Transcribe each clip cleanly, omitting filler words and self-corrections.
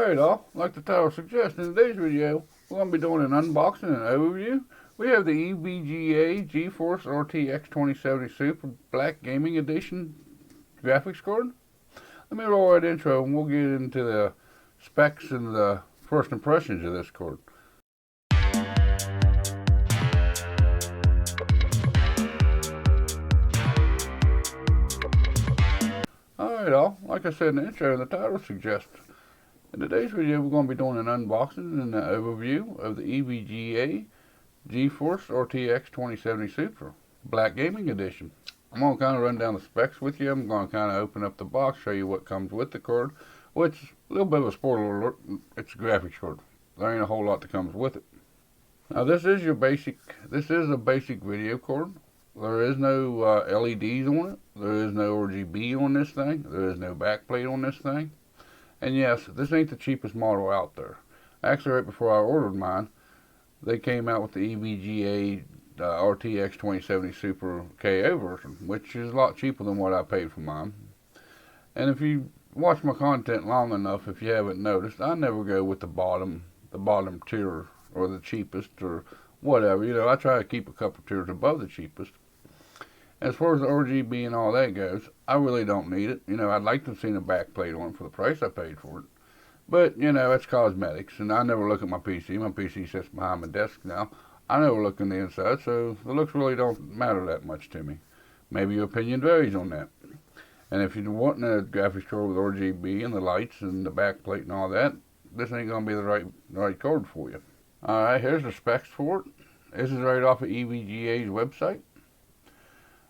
Alright all, like the title suggests, in today's video, we're going to be doing an unboxing and overview. We have the EVGA GeForce RTX 2070 Super Black Gaming Edition graphics card. Let me roll that intro and we'll get into the specs and the first impressions of this card. Alright all, like I said in the intro, the title suggests. In today's video, we're going to be doing an unboxing and an overview of the EVGA GeForce RTX 2070 Super Black Gaming Edition. I'm going to kind of run down the specs with you. I'm going to kind of open up the box, show you what comes with the card, which is a little bit of a spoiler alert. It's a graphics card. There ain't a whole lot that comes with it. Now this is a basic video card. There is no LEDs on it. There is no RGB on this thing. There is no backplate on this thing. And yes, this ain't the cheapest model out there. Actually, right before I ordered mine, they came out with the EVGA RTX 2070 Super KO version, which is a lot cheaper than what I paid for mine. And if you watch my content long enough, if you haven't noticed, I never go with the bottom tier or the cheapest or whatever. You know, I try to keep a couple tiers above the cheapest. As far as the RGB and all that goes, I really don't need it. You know, I'd like to have seen a backplate on it for the price I paid for it. But, you know, it's cosmetics, and I never look at my PC. My PC sits behind my desk now. I never look in the inside, so the looks really don't matter that much to me. Maybe your opinion varies on that. And if you're wanting a graphics card with RGB and the lights and the backplate and all that, this ain't going to be the right card for you. Alright, here's the specs for it. This is right off of EVGA's website.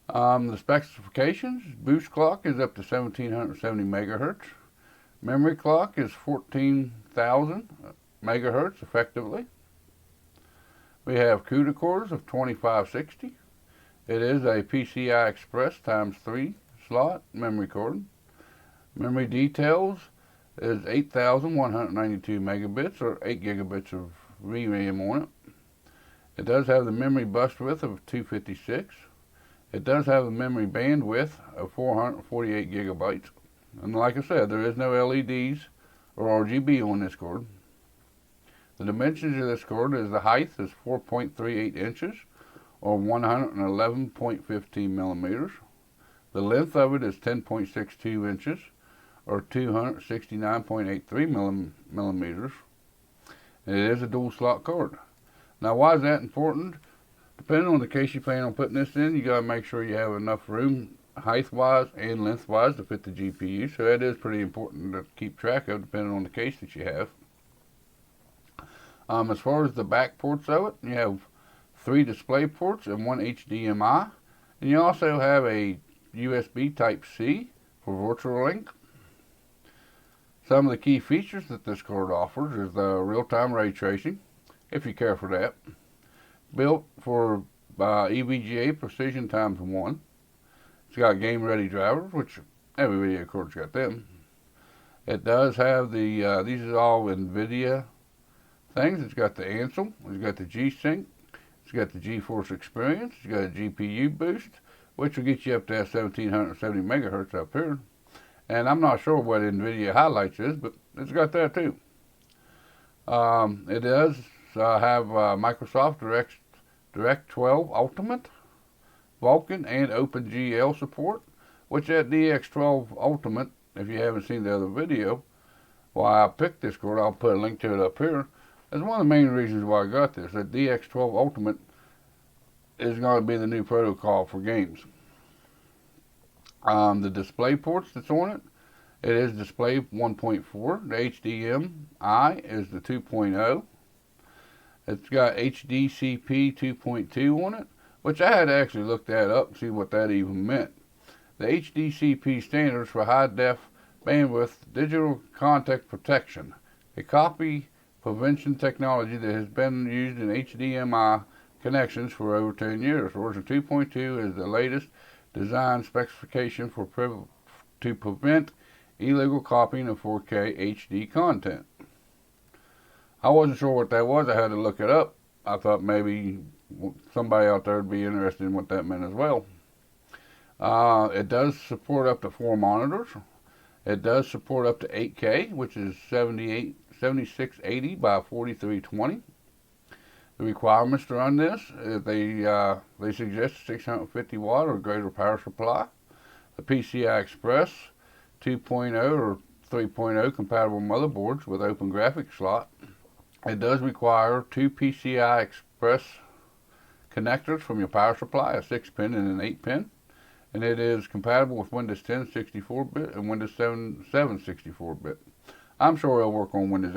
The specifications: boost clock is up to 1770 megahertz. Memory clock is 14,000 megahertz effectively. We have CUDA cores of 2560. It is a PCI Express ×3 slot memory card. Memory details is 8,192 megabits or 8 gigabits of RAM on it. It does have the memory bus width of 256. It does have a memory bandwidth of 448 gigabytes. And like I said, there is no LEDs or RGB on this card. The dimensions of this card is the height is 4.38 inches or 111.15 millimeters. The length of it is 10.62 inches or 269.83 millimeters. And it is a dual slot card. Now why is that important? Depending on the case you plan on putting this in, you got to make sure you have enough room, height-wise and length-wise, to fit the GPU. So that is pretty important to keep track of, depending on the case that you have. As far as the back ports of it, you have 3 display ports and 1 HDMI. And you also have a USB Type-C for virtual link. Some of the key features that this card offers is the real-time ray tracing, if you care for that. Built for EVGA Precision ×1. It's got game-ready drivers, which every video card's got them. It does have the, these are all NVIDIA things. It's got the Ansel, it's got the G-Sync, it's got the GeForce Experience, it's got a GPU boost, which will get you up to 1770 megahertz up here. And I'm not sure what NVIDIA highlights is, but it's got that too. It does have Microsoft Direct 12 Ultimate, Vulkan, and OpenGL support, which that DX12 Ultimate, if you haven't seen the other video, why I picked this card, I'll put a link to it up here. That's one of the main reasons why I got this. That DX12 Ultimate is going to be the new protocol for games. The display ports that's on it, it is display 1.4. The HDMI is the 2.0. It's got HDCP 2.2 on it, which I had to actually look that up and see what that even meant. The HDCP standards for high def bandwidth digital contact protection, a copy prevention technology that has been used in HDMI connections for over 10 years. Version 2.2 is the latest design specification to prevent illegal copying of 4K HD content. I wasn't sure what that was. I had to look it up. I thought maybe somebody out there would be interested in what that meant as well. It does support up to 4 monitors. It does support up to 8K, which is 7680 by 4320. The requirements to run this is they suggest 650 watt or greater power supply, the PCI Express 2.0 or 3.0 compatible motherboards with open graphics slot. It does require 2 PCI Express connectors from your power supply, a 6-pin and an 8-pin, and it is compatible with Windows 10 64-bit and Windows 7 64-bit. I'm sure it'll work on Windows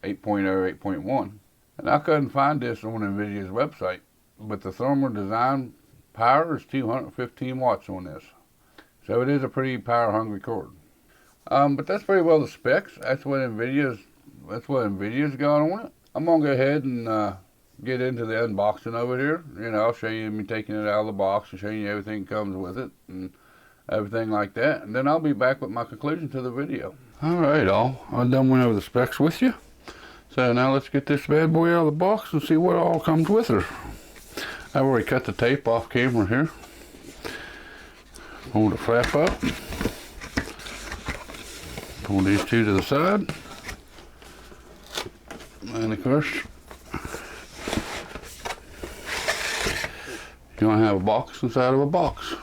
8.0 or 8.1. And I couldn't find this on NVIDIA's website, but the thermal design power is 215 watts on this. So it is a pretty power-hungry card. But that's pretty well the specs. That's what NVIDIA's got on it. I'm gonna go ahead and get into the unboxing of it here. You know, I'll show you me taking it out of the box and show you everything comes with it and everything like that. And then I'll be back with my conclusion to the video. Alright, I done went over the specs with you. So now let's get this bad boy out of the box and see what all comes with her. I've already cut the tape off camera here. Pull the flap up. Pull these two to the side. And of course, you're going to have a box inside of a box.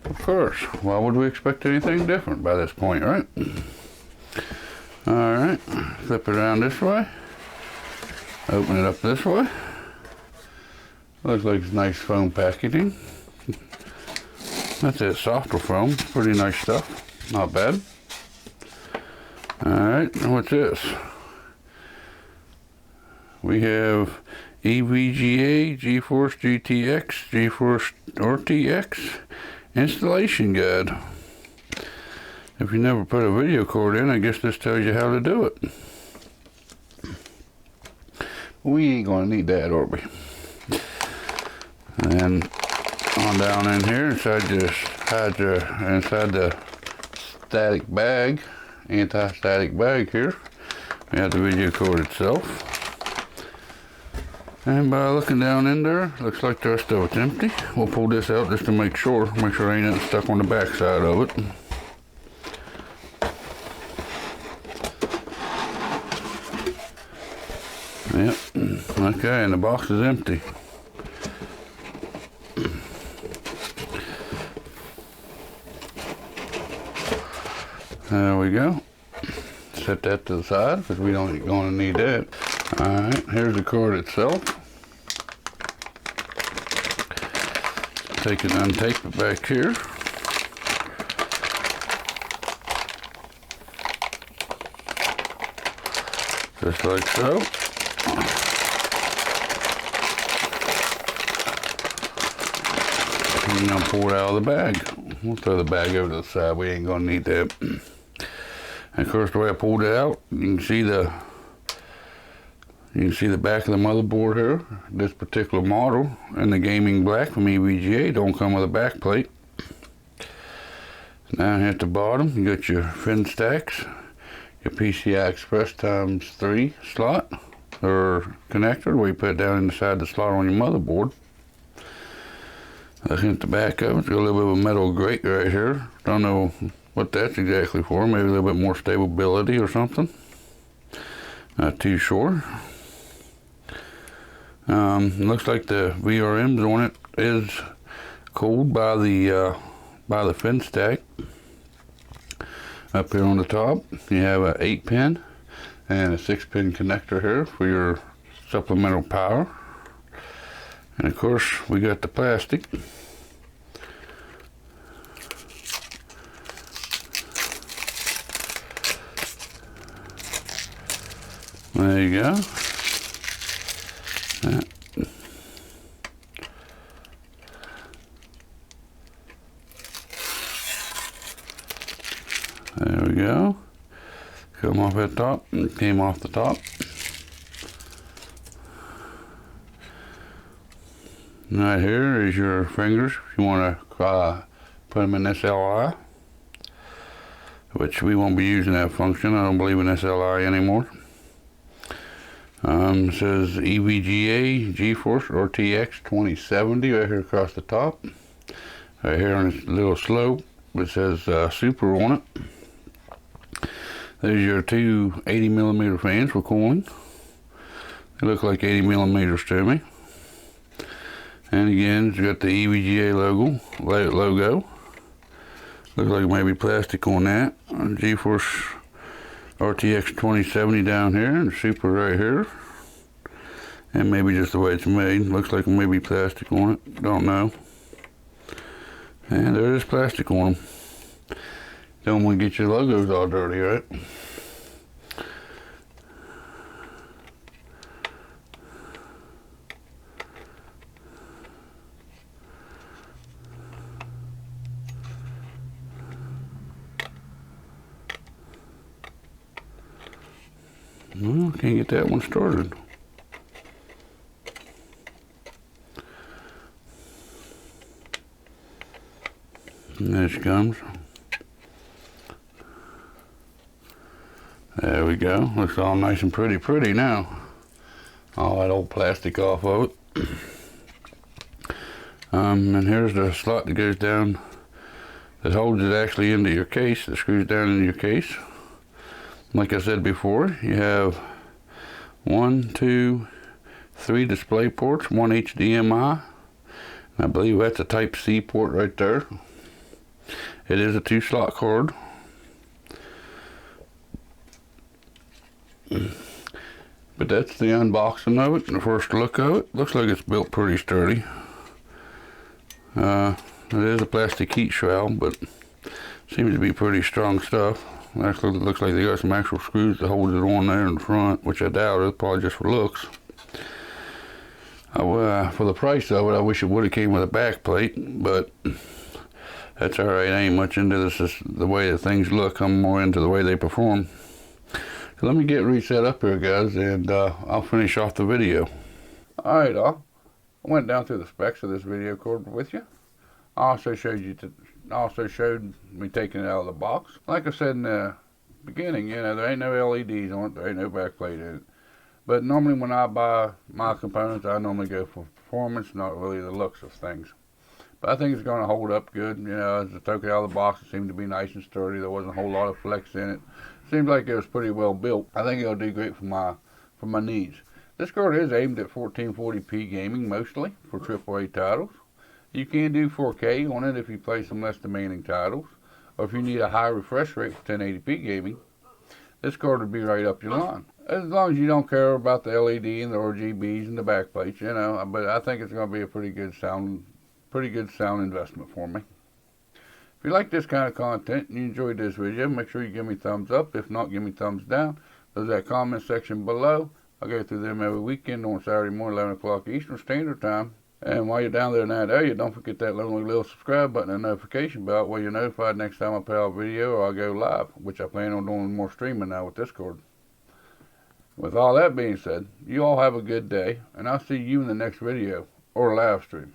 Of course, why would we expect anything different by this point, right? Alright, flip it around this way. Open it up this way. Looks like it's nice foam packaging. That's it, softer foam. Pretty nice stuff. Not bad. Alright, what's this? We have EVGA GeForce GTX GeForce RTX installation guide. If you never put a video card in, I guess this tells you how to do it. We ain't gonna need that, are we? And on down in here, inside the static bag, anti-static bag here, we have the video card itself. And by looking down in there, looks like the rest of it's empty. We'll pull this out just to make sure there ain't nothing stuck on the back side of it. Yep, okay, and the box is empty. There we go. Set that to the side because we don't going to need that. Alright, here's the card itself. Take it and untape it back here. Just like so. And now pour it out of the bag. We'll throw the bag over to the side. We ain't gonna need that. And of course, the way I pulled it out, you can see the back of the motherboard here. This particular model and the gaming black from EVGA don't come with a back plate. Down here at the bottom, you got your fin stacks, your PCI Express ×3 slot or connector where you put it down inside the slot on your motherboard. Looking at the back of it, it's got a little bit of a metal grate right here. Don't know what that's exactly for. Maybe a little bit more stability or something. Not too sure. Looks like the VRMs on it is cooled by the fin stack. Up here on the top, you have an 8-pin and a 6-pin connector here for your supplemental power. And of course, we got the plastic. There you go. There we go. Come off that top, and came off the top. Right here is your fingers. If you want to put them in SLI, which we won't be using that function. I don't believe in SLI anymore. It says EVGA GeForce RTX 2070 right here across the top. Right here on this little slope, it says Super on it. There's your two 80mm fans for cooling. They look like 80mm to me. And again, it's got the EVGA logo. Looks like maybe plastic on that. GeForce RTX 2070 down here, and Super right here. And maybe just the way it's made. Looks like maybe plastic on it. Don't know. And there is plastic on them. Don't want to get your logos all dirty, right? Well, can't get that one started. And there she comes. There we go. Looks all nice and pretty now. All that old plastic off of it. And here's the slot that goes down, that holds it actually into your case, that screws down into your case. Like I said before, you have 1, 2, 3 display ports, 1 HDMI. I believe that's a Type C port right there. It is a 2-slot card. But that's the unboxing of it and the first look of it. Looks like it's built pretty sturdy. It is a plastic heat shroud, but seems to be pretty strong stuff. Actually, it looks like they got some actual screws to hold it on there in the front, which I doubt it's probably just for looks. For the price of it, I wish it would have came with a back plate, but that's all right. I ain't much into this, is the way that things look. I'm more into the way they perform. So let me get reset up here, guys, and I'll finish off the video. All right, I went down through the specs of this video cord with you. I also showed me taking it out of the box. Like I said in the beginning, you know, there ain't no LEDs on it, there ain't no backplate in it. But normally when I buy my components, I normally go for performance, not really the looks of things. But I think it's going to hold up good. You know, as I took it out of the box, it seemed to be nice and sturdy. There wasn't a whole lot of flex in it. Seemed like it was pretty well built. I think it'll do great for my needs. This card is aimed at 1440p gaming mostly for AAA titles. You can do 4K on it if you play some less demanding titles, or if you need a high refresh rate for 1080p gaming. This card would be right up your line. As long as you don't care about the LED and the RGBs and the backplates, you know. But I think it's going to be a pretty good sound investment for me. If you like this kind of content and you enjoyed this video, make sure you give me a thumbs up. If not, give me a thumbs down. There's that comment section below. I go through them every weekend on Saturday morning, 11 o'clock Eastern Standard Time. And while you're down there in that area, don't forget that little subscribe button and notification bell where you're notified next time I put out a video or I go live, which I plan on doing more streaming now with this cord. With all that being said, you all have a good day, and I'll see you in the next video or live stream.